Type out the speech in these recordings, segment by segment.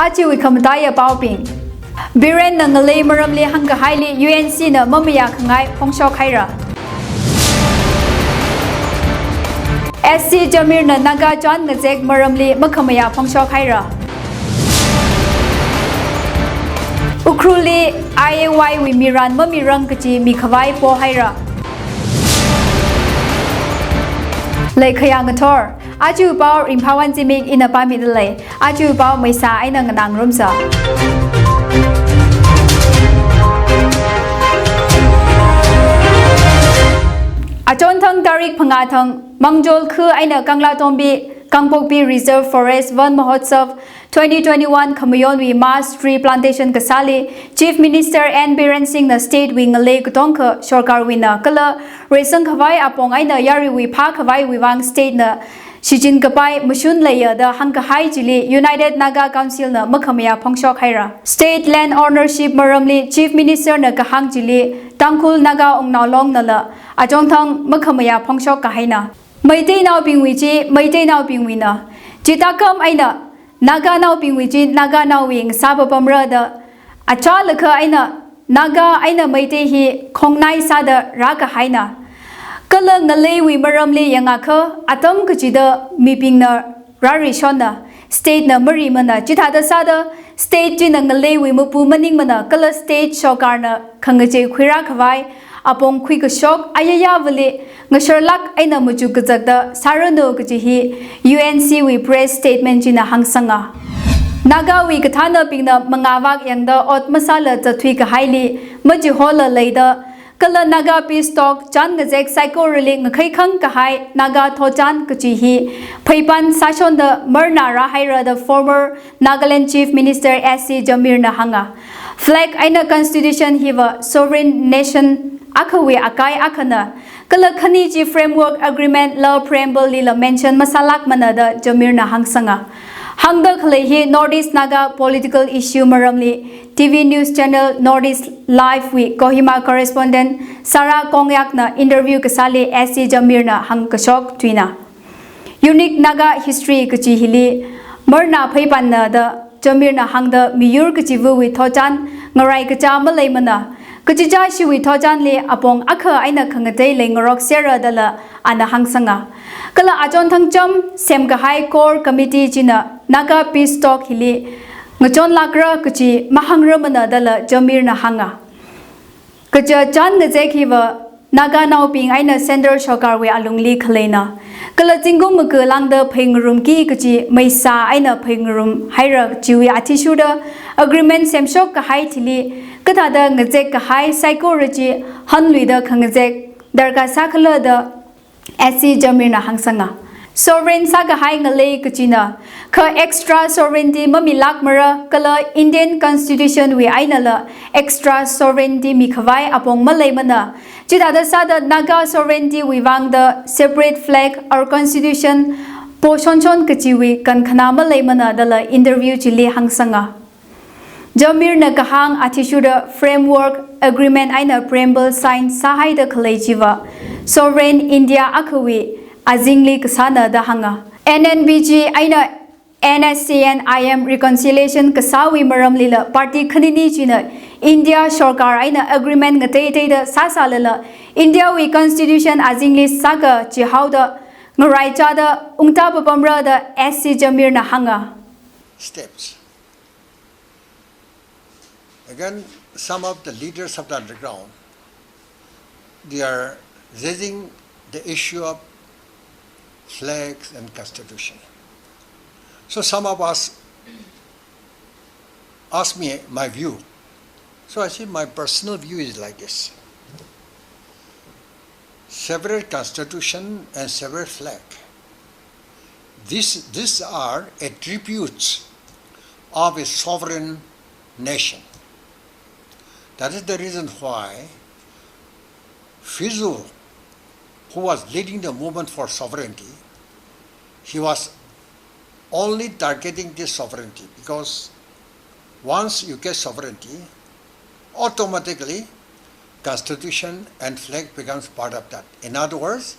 Achi we come die about being. Biren nang lay maramli hanga highly UNC na mamaya kangai Phongshok haira. SC Jamir na naga John ngazek maramli makamaya Phongshok haira. Ukhrul IAY we miran mamirang kachi mikawai po haira. Lay kayangator. Aju bao Ringphawon Zimik in a pamidale. Aju bao Mesa in a nang rumsa. Achontang Tarik Pangatang, Mangjol Ku Aina Kangla Tombi, Kangpokpi Reserve Forest Van Mahotsav 2021 Kamayonwi Mass Tree Plantation Kasali, Chief Minister N. Biren Singh the State Wing Lake Tonka, Shorkar Wina Kala, Resang Kawai Apong Aina Yariwi Park Kawai Wivang State na Shijin Kapai Mushun Layer the Hankahai Jili United Naga Council na Makamaya Phongshok haira. State Land Ownership Maramli Chief Minister na Kahang Jili Tangkhul Naga Ongnalong Nala Ajongthang Makamaya Phongshok Kahaina. Maitei Nau Pingwiji, Maitei Nau Pingwina. Jitakam Aina Naga Nau Pingwiji, Naga Nau Wing Sababamra the Achalaka Aina Naga Aina Maitei Hi Kongnai Sada Raka Haina. Kala ngalay wi maramli yangaka atam kachida miping na rarishona state na mari mana chithada sada state jin ngalay wi mupu maning mana kala state shokar na khangaje khwira khawai apong khwi ka shok ayaya vale ngasharlak aina muju kajagda sarano kajihi UNC wi press statement jina hangsanga naga wi kathana pingna mangawak yangda ot masala chathui ka haili maji hola leida Kala Naga Peace Talk Chan Ngazek Psycho Reling Ngakai Khang Kahai Naga Thochan Kachihi Phaipan Sashon the Mernara Haira the former Nagaland Chief Minister SC Jamir Nahanga Flag Aina Constitution Hiva Sovereign Nation Akawe Akai Akana Kala Khaniji Framework Agreement Law Preamble Lila Mention Masalak Manada Jamir Nahang Sanga Hangda Khalehi Northeast Naga Political Issue Maramli TV News Channel Northeast Live with Kohima correspondent Sarah Kongyak na interview kasali SC Jamir na hang kashok twina. Unique Naga history kachihili Merna Phaipan na da Jamir na hang da miyur kachivu with Thochan ngarai kacha malay mana. Kachija shi with Thochan le apong akha aina khangatay le ngorok sera dala ana hang sanga. Kala ajon thangcham sem kahai core committee china Naga Peace Talk hili Ngachon lakra kachi mahangra mana dala Jamir na hanga. Kacha chan ngazek hiva Naga nau ping aina sender shokar we alungli khalena. Kala jingum maka langda phingrum ki kachi maisa aina phingrum haira chiwi atishuda agreement semshok ka hai thili kathada ngazek ka hai psychology hanluida khangazek darka sakhala da SC Jamir na hangsanga. Sovereign saga hai ngalay kachina ka extra sovereignty mamilak mara kala Indian Constitution we ainala extra sovereignty mikhawai apong malay mana chidada sada Naga sovereignty we wang the separate flag our constitution poshonchon kachiwi kan khana malay mana dala interview chili hangsanga Jamir na kahang atishuda framework agreement aina preamble sign sahai da khalay jiwa sovereign India akawi Azingli Kasana the Hanga. NNBG Aina NSCN IM Reconciliation Kasawi Maram Lila Party Khanini China India Shorkar Aina Agreement Ngate the Sasalala India we Constitution Azingli Saga Chihauda Ngarai Chada Ungta Papamra the SC Jamir Nahanga. Steps. Again, some of the leaders of the underground, they are raising the issue of flags and constitution. So some of us asked me my view. So I said my personal view is like this. Several constitution and several flag. These are attributes of a sovereign nation. That is the reason why Fizu, who was leading the movement for sovereignty, he was only targeting this sovereignty because once you get sovereignty, automatically constitution and flag becomes part of that. In other words,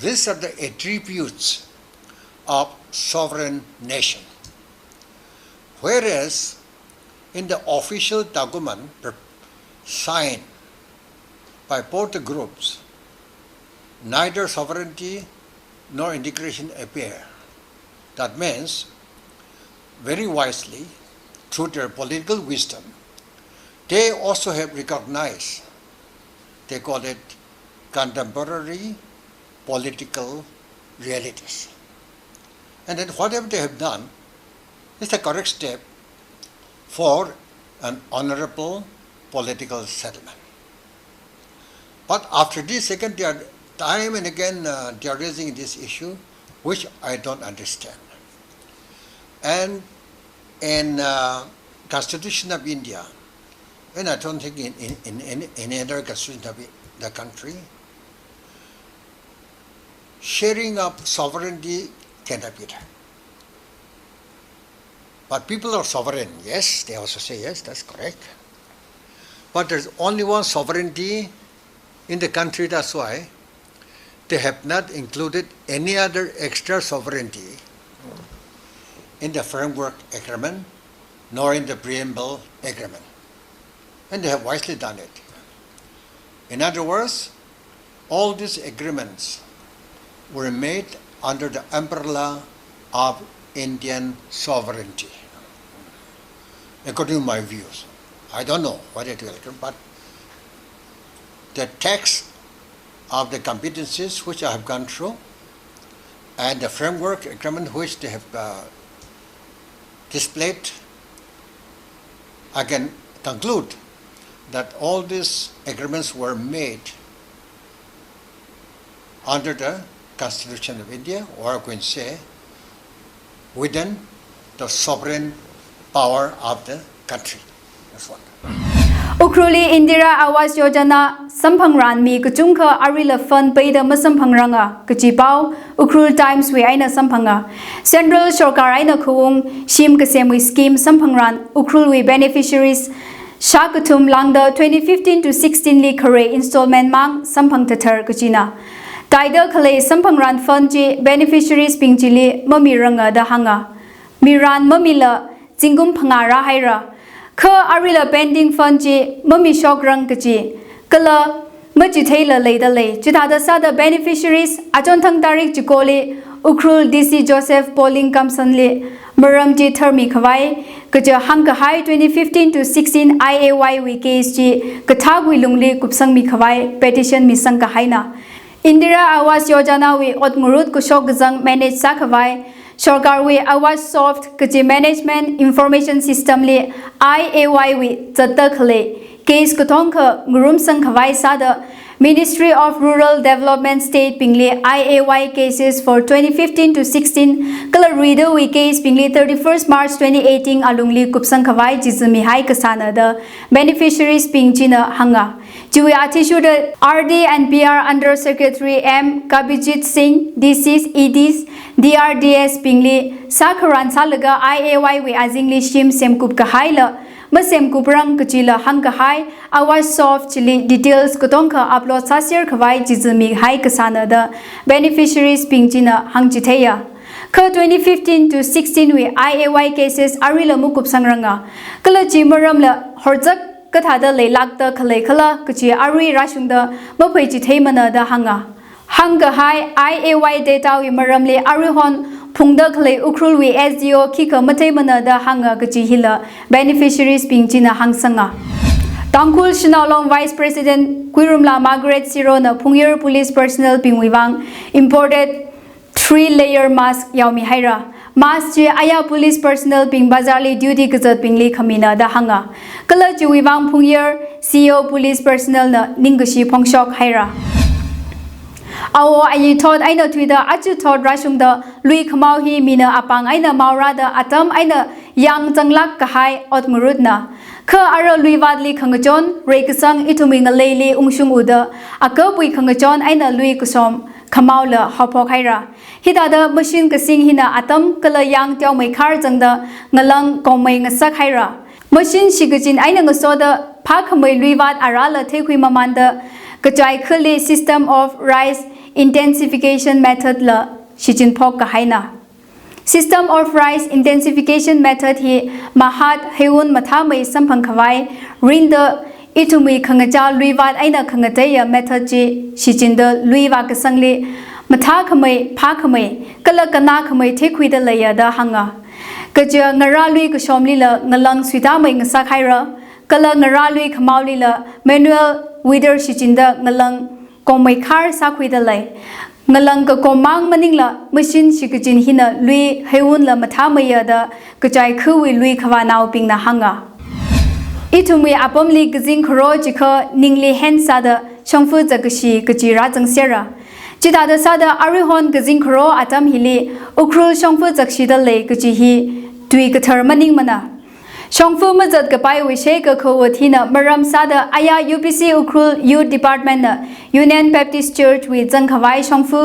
these are the attributes of sovereign nation. Whereas in the official document signed by both the groups, neither sovereignty nor integration appear. That means, very wisely, through their political wisdom, they also have recognized, they call it contemporary political realities. And then whatever they have done is the correct step for an honorable political settlement. But after this, second, they are time and again they are raising this issue, which I don't understand. And in Constitution of India, and I don't think in any other constitution of the country, sharing of sovereignty cannot be done. But people are sovereign, yes, they also say yes, that's correct. But there's only one sovereignty in the country, that's why they have not included any other extra sovereignty in the framework agreement, nor in the preamble agreement. And they have wisely done it. In other words, all these agreements were made under the umbrella of Indian sovereignty, according to my views. I don't know what it will be, but the text of the competencies which I have gone through and the framework agreement which they have displayed, I can conclude that all these agreements were made under the Constitution of India, or I can say within the sovereign power of the country. That's what. Ukhruli Indira Awas Yojana Sampangran mi kuchungka arila fund paida masampangranga kachipao Ukhrul Times we aina sampanga Central Sarkar aina kuung shim kasemwi scheme sampangran Ukhrul we beneficiaries Shakatum langda 2015 to 16 li kare installment mang sampang tatar kachina Taida kale sampangran fund ji beneficiaries pingchili mamiranga da hanga Miran mamila jingum phangara haira Ka arila pending fund ji mami shokrang kachi kala maji thaila leida le chithada sada beneficiaries ajon thang tarik chikole Ukhrul DC Joseph Polling Kamsan le maram ji thermi khawai kaja hangka high 2015 to 16 IAY we case ji kathagwi lungle kupsang mi khawai petition mi sang ka haina Indira Awas Yojana we otmurut kushok gazang manage sa khawai Sarkar we Awas Soft Kaji Management Information System le IAY we Zatak le Case Kutongka Ngurum Sang Khawai Sada Ministry of Rural Development State Pingle IAY cases for 2015 to 16 Kala Reader we case Pingle 31st March 2018 Alungli Kupsang Khawai Jizumi Hai Kasana the beneficiaries Pingchina Hanga Jui Atishu the RD and PR Under Secretary M. Kabijit Singh, DCs, EDs, DRDS Pingli, Sakaran Salaga, IAY we Azingli Shim Semkup Kahaila, Masem Kuprang Kachila Hankahai, Awas Soft Chili details Kotonka upload Sasir Kawai Jizumi Hai Kasana the beneficiaries Pingchina Hangchiteya. Ka 2015 to 16 we IAY cases Arila Mukup Sangranga, Kala Jimaram la Horzak Kathada le lakta khale khala kachi ari rashungda mapai chi theimana da hanga hai IAY data wi maramle ari hon phungda khale Ukhrul wi SDO khika matheimana da hanga kachi hila beneficiaries pingchina hangsanga Tangkhul Shinalong Vice President Kuirumla Margaret Siro na Phungyar Police Personnel pingwiwang imported 3-layer mask yaumi haira Mask ji aya police personnel ping bazarli duty kazat pingli khamina da hanga kala ji wiwang Phungyar CEO police personnel na ningshi phongshok haira awo ai thought aina thuida achu thought rashungda lui khamau hi mina apang aina maura da atam aina yang changlak kahai otmurutna kha ara lui wadli khangachon rekasang ituminga leile ungsung uda akapui khangachon aina lui kusom Kamaula Hopok Haira. Hidada machine kasing hina atam kala yang tiao may kar jangda ngalang komay ngasak haira. Machine shigajin ay nga soda pakamay luivat arala tekwi mamanda kajay khali system of rise intensification method la shijin pok kahaina. System of Rice Intensification Method hi mahat heun mathamai sampang khawai ring the itumi khangacha luiwat aina khangataya method ji shichinda luiwa ka sangli matha khamai pha khamai kala kana khamai thekhui da laya da hanga kaja ngara lui ka somli la ngalang swita mai ngasa khaira kala ngara lui khamauli la manual weather shichinda ngalang komai khar sa khui da lai ngalang ka komang maning la machine shikijin hina lui heun la matha maya da kachai khui lui khawa naw ping na hanga itumi apamli gizing khro jikha ningli hensa da chongfu jagashi kachira jangsera chida da sada arihon gizing khro atam hili Ukhrul chongfu jakshi da le kachi hi tui ka thar maning mana Shongfu mazat ka pai wishe ka khawathina maram sada aya UPC Ukhrul Youth Department na Union Baptist Church wi jangkhawai Shongfu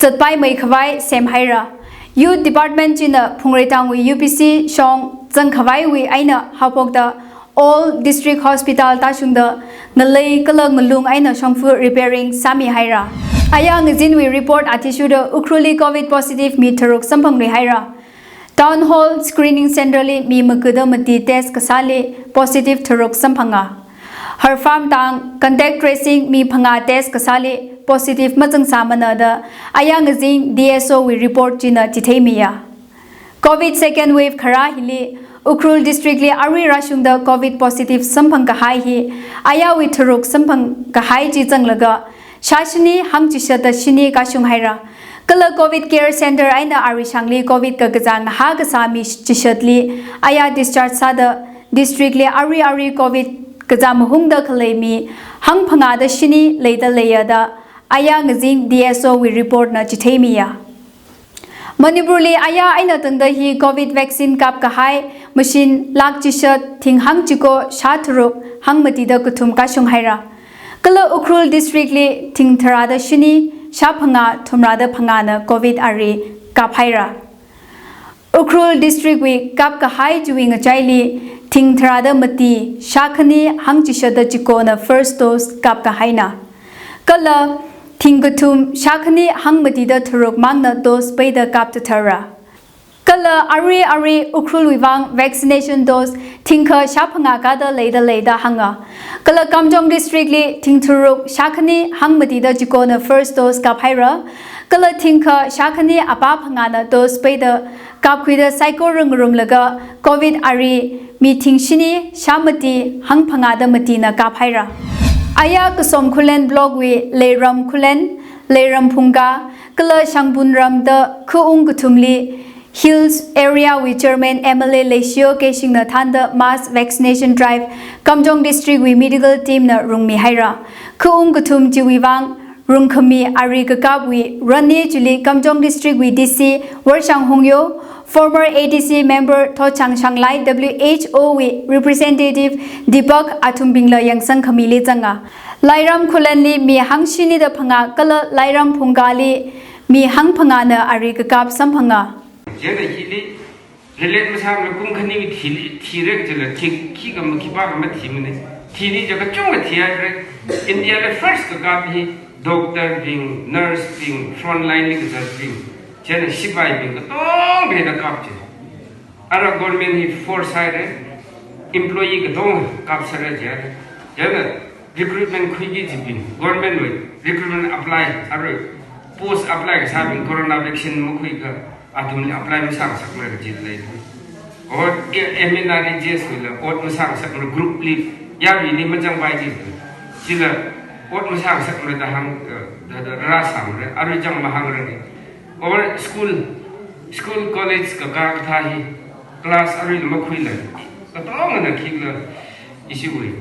chatpai mai khawai sem haira Youth Department china phungreitang wi UPC shong jangkhawai wi aina hapok da all district hospital ta shungda ngalai kala ngalung aina Shongfu repairing sami haira aya ngajin wi report atishu da Ukhruli COVID positive mi tharuk sampang ri haira Town Hall Screening Center li mi makudamati test kasali positive tharuk samphanga. Her farm tang contact tracing mi phanga test kasali positive machang samana da ayang jing DSO we report china chithemiya. COVID second wave khara hili Ukhrul district li ari rashung da COVID positive samphang ka hai hi aya we tharuk samphang ka hai chi changlaga shashini hangchi da shini ka shung haira. Kala COVID Care Center aina ari shangli COVID ka gajang ha ka sami chishatli aya discharge sada district le ari COVID gajam hungda khalai mi hang phanga da shini leida leya da aya ngajing DSO we report na chithemiya Manipur le aya aina tangda hi COVID vaccine kap ka hai machine lak chishat thing hang chiko shathuruk hang mati da kuthum ka shung haira Kala Ukhrul district le thing thara da shini Shapanga Thumrada Pangana COVID Ari Kaphaira Ukhrul district we Kap Kahai doing a Jaili Ting Tharada Mati Shakani Hangchishada Chikona first dose Kap Kahaina Kala Tingatum Shakani Hangmatida Thuruk Magna dose Beda Kap Thara Kala Ari Ukhrul Wivang vaccination dose Tinka Shapanga Gada Leda Hanga Kala Kamjong district li Tingthuruk Shakani Hangmatida Jikona first dose Kaphaira Kala Tinka Shakani Apa Phangana dose Beda Kapkwida Psycho Rung Laga COVID Ari Meeting Shini Shamati Hang Phangada Matina Kaphaira Aya Kasom Khulen blog we Leiram Khulen Leiram Phunga Kala Shangbunram da Kuung Kutumli Hills area with Chairman MLA Leisio Keshing na Thanda mass vaccination drive Kamjong district we medical team na rungmi haira Kuung Kutum Jiwiwang Rungkhami Ari Kakab we Rani Juli Kamjong district we DC Warshang Hongyo former ADC member Tho Chang Shanglai WHO we representative Deepak Athumbingla Yangsang Khamili Changa Lairam Khulanli mi hangshini da phanga kala Lairam Phungali mi hang phanga na Ari Kakab samphanga Jena hili relet masam la kum khani mi thirek jela thik ki gam ki ba gam thimne thini jaga chung thia re India le first ka gam hi doctor being nurse being front line ni ka being jena sipai being tong be da kap je ara government hi foresight employee ka dong kap sara je jena recruitment khui ji bin government recruitment apply ara post apply ka sabin corona vaccine mu khui ka atum apply masang sak mer jit lai or eminari jes kula ot masang sak mer group lead ya bi ni majang bai ji jila ot masang sak mer da hang da ra sam re aru jang mahang re or school college ka tha hi class aru ma khui la ka to na khik la issue ri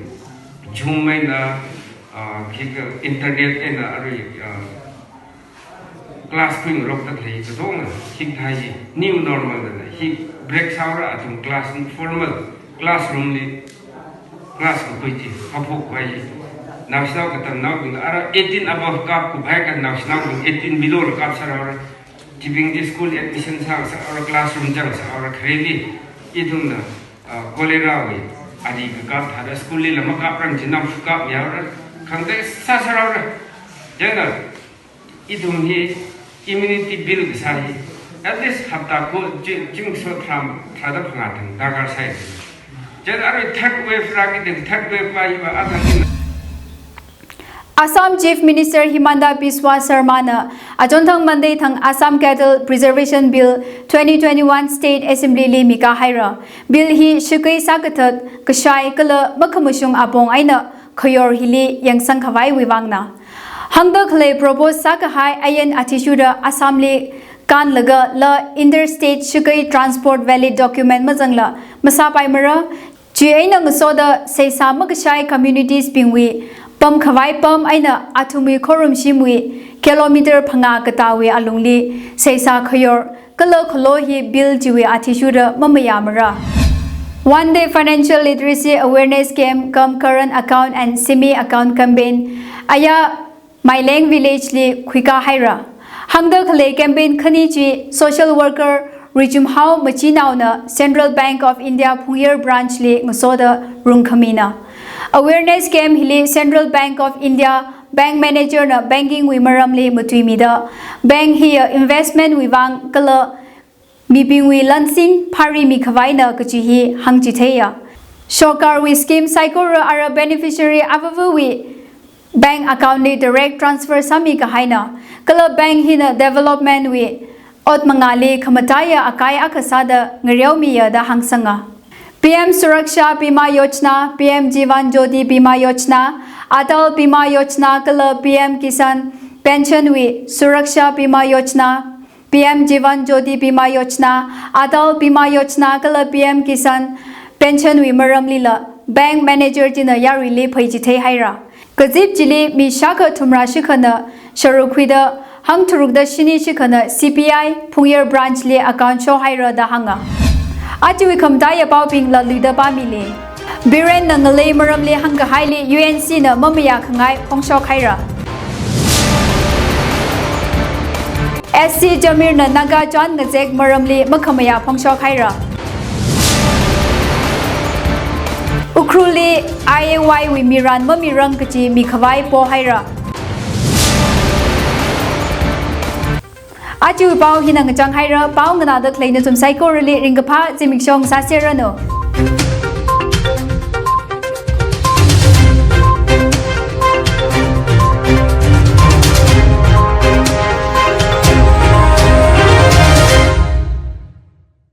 zoom mai na khik internet and aru class ping rock tak lei ka dong hik thai new normal na hik break saura atum class formal classroom li class ko ji hapuk kai national ka tam naw bing ara 18 above kap ku bhai ka national 18 below kap sara giving the school admission sang sa or classroom jang sa or khreili idum na cholera we adi ka kap thada school li lama kap rang jinam kap ya khangde sa sara jana idum hi immunity bill sari at least hafta ko jing so tham thada phanga thang dagar sai jad are third wave ragi the third wave pa iba atang Assam Chief Minister Himanta Biswa Sarma na Ajonthang Monday thang Assam Cattle Preservation Bill 2021 State Assembly li mika haira bill hi shikai sakathat kashai kala makhamushung apong aina khoyor hili yang sangkhawai wiwangna hangda khle propose sakahai ayen athishuda Assam li kan laga la interstate shikai transport valid document majangla masapai mara chi aina ngasoda seisa makashai communities pingwi pam khawai pam aina athumi khorum shimwi kilometer phanga katawi alungli seisa khoyor kalo kholo hi bill jiwi athishura mamayamara one day financial literacy awareness camp come current account and semi account campaign aya maileng village li khuika haira hangda khale campaign khani chi social worker Rijum Hau Machinau Central Bank of India Phungyar Branch li ngasoda rungkhamina awareness camp hili Central Bank of India bank manager na banking wi maram li mutui da bank hi investment wi wang kala mi ping wi lansing phari mi khawai na kachi hi hangchi theya shokar wi scheme cycle ara beneficiary avavu wi bank account ni direct transfer sami ka haina kala bank hi na development wi ot mangali khamataya akai akasada ngreomi ya da hangsanga PM Suraksha Bima Yojana PM Jivan Jyoti Bima Yojana Atal Bima Yojana kala PM Kisan Pension wi Suraksha Bima Yojana PM Jivan Jyoti Bima Yojana Atal Bima Yojana kala PM Kisan Pension wi maram lila bank manager jina yari le phaiji thei haira kajib jili mi shaka thumra shikhana sharukhida hang thurukda shini shikhana CPI Phungyar Branch le account show haira da hanga ajiwi khamdaya pawping la luida pamile biren na ngale maramle hangka haile UNC na mamaya khangai phongsok haira SC Jamir na naga chan ngajek maramle makhamaya phongsok haira Ukhrul li IAY wi miran mamirang kachi mi khawai po haira Achu pau hinang chang haira pau ngana da kleina zum psycho rele ringapha Zimik song sa serano